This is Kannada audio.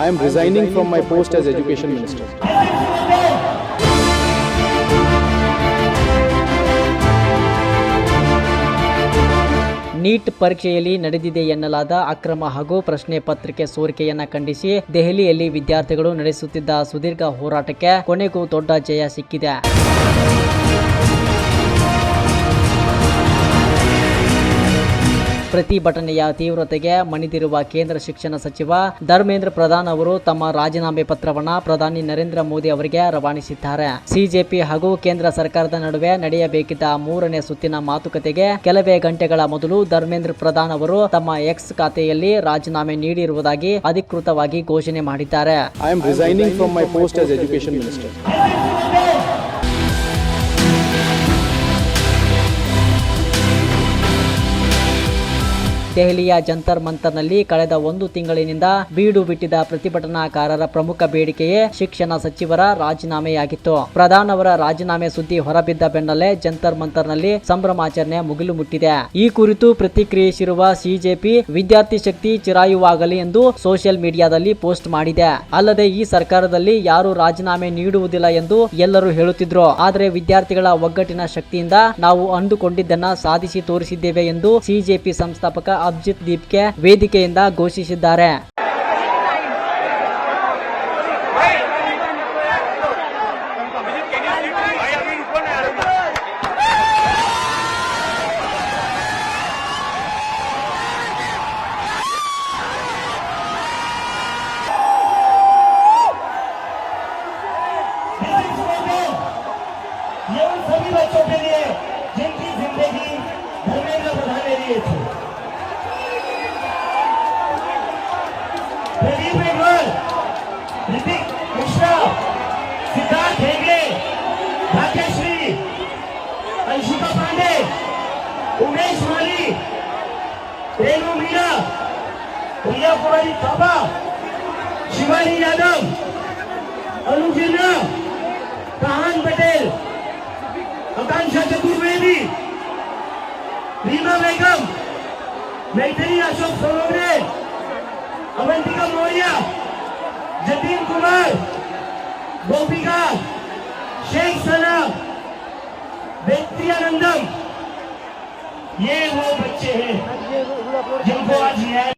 I am resigning from my post as Education Minister. NEET ಪರೀಕ್ಷೆಯಲ್ಲಿ ನಡೆದಿದೆ ಎನ್ನಲಾದ ಅಕ್ರಮ ಹಾಗೂ ಪ್ರಶ್ನೆ ಪತ್ರಿಕೆ ಸೋರಿಕೆಯನ್ನ ಖಂಡಿಸಿ ದೆಹಲಿಯಲ್ಲಿ ವಿದ್ಯಾರ್ಥಿಗಳು ನಡೆಸುತ್ತಿದ್ದ ಸುದೀರ್ಘ ಹೋರಾಟಕ್ಕೆ ಕೊನೆಗೂ ದೊಡ್ಡ ಜಯ ಸಿಕ್ಕಿದೆ. ಪ್ರತಿಭಟನೆಯ ತೀವ್ರತೆಗೆ ಮಣಿದಿರುವ ಕೇಂದ್ರ ಶಿಕ್ಷಣ ಸಚಿವ ಧರ್ಮೇಂದ್ರ ಪ್ರಧಾನ್ ಅವರು ತಮ್ಮ ರಾಜೀನಾಮೆ ಪತ್ರವನ್ನು ಪ್ರಧಾನಿ ನರೇಂದ್ರ ಮೋದಿ ಅವರಿಗೆ ರವಾನಿಸಿದ್ದಾರೆ. ಸಿಜೆಪಿ ಹಾಗೂ ಕೇಂದ್ರ ಸರ್ಕಾರದ ನಡುವೆ ನಡೆಯಬೇಕಿದ್ದ 3ನೇ ಸುತ್ತಿನ ಮಾತುಕತೆಗೆ ಕೆಲವೇ ಗಂಟೆಗಳ ಮೊದಲು ಧರ್ಮೇಂದ್ರ ಪ್ರಧಾನ್ ಅವರು ತಮ್ಮ ಎಕ್ಸ್ ಖಾತೆಯಲ್ಲಿ ರಾಜೀನಾಮೆ ನೀಡಿರುವುದಾಗಿ ಅಧಿಕೃತವಾಗಿ ಘೋಷಣೆ ಮಾಡಿದ್ದಾರೆ. I am resigning from my post as Education Minister. ದೆಹಲಿಯ ಜಂತರ್ ಮಂತರ್ನಲ್ಲಿ ಕಳೆದ 1 ತಿಂಗಳಿನಿಂದ ಬೀಡು ಬಿಟ್ಟಿದ್ದ ಪ್ರತಿಭಟನಾಕಾರರ ಪ್ರಮುಖ ಬೇಡಿಕೆಯೇ ಶಿಕ್ಷಣ ಸಚಿವರ ರಾಜೀನಾಮೆಯಾಗಿತ್ತು. ಪ್ರಧಾನ್ ಅವರ ರಾಜೀನಾಮೆ ಸುದ್ದಿ ಹೊರಬಿದ್ದ ಬೆನ್ನಲ್ಲೇ ಜಂತರ್ ಮಂತರ್ನಲ್ಲಿ ಸಂಭ್ರಮಾಚರಣೆ ಮುಗಿಲು ಮುಟ್ಟಿದೆ. ಈ ಕುರಿತು ಪ್ರತಿಕ್ರಿಯಿಸಿರುವ ಸಿಜೆಪಿ ವಿದ್ಯಾರ್ಥಿ ಶಕ್ತಿ ಚಿರಾಯುವಾಗಲಿ ಎಂದು ಸೋಷಿಯಲ್ ಮೀಡಿಯಾದಲ್ಲಿ ಪೋಸ್ಟ್ ಮಾಡಿದೆ. ಅಲ್ಲದೆ ಈ ಸರ್ಕಾರದಲ್ಲಿ ಯಾರು ರಾಜೀನಾಮೆ ನೀಡುವುದಿಲ್ಲ ಎಂದು ಎಲ್ಲರೂ ಹೇಳುತ್ತಿದ್ರು. ಆದರೆ ವಿದ್ಯಾರ್ಥಿಗಳ ಒಗ್ಗಟ್ಟಿನ ಶಕ್ತಿಯಿಂದ ನಾವು ಅಂದುಕೊಂಡಿದ್ದನ್ನ ಸಾಧಿಸಿ ತೋರಿಸಿದ್ದೇವೆ ಎಂದು ಸಿಜೆಪಿ ಸಂಸ್ಥಾಪಕ ಅಭಿಜಿತ್ ದೀಪ್ಗೆ ವೇದಿಕೆಯಿಂದ ಘೋಷಿಸಿದ್ದಾರೆ. ये उन सभी बच्चों के लिए जिनकी जिंदगी धर्मेंद्र प्रधान ने ली थी. प्रदीप मेघवाल, ऋतिक मिश्रा, सिद्धार्थ हेगड़े, भाग्यश्री, अंशिका पांडे, उमेश माली, रेणु मीणा, प्रिया कुमारी थापा, शिवानी यादव, अनु जिन्ना, कहान पटेल, आकांक्षा चतुर्वेदी, रीमा बेगम, मैथिली अशोक सोनवणे, अवंतिका मौर्य, जतीन कुमार, गोपिका, शेख सना, वेत्रियानंदम, ये वो बच्चे हैं जिनको आज न्याय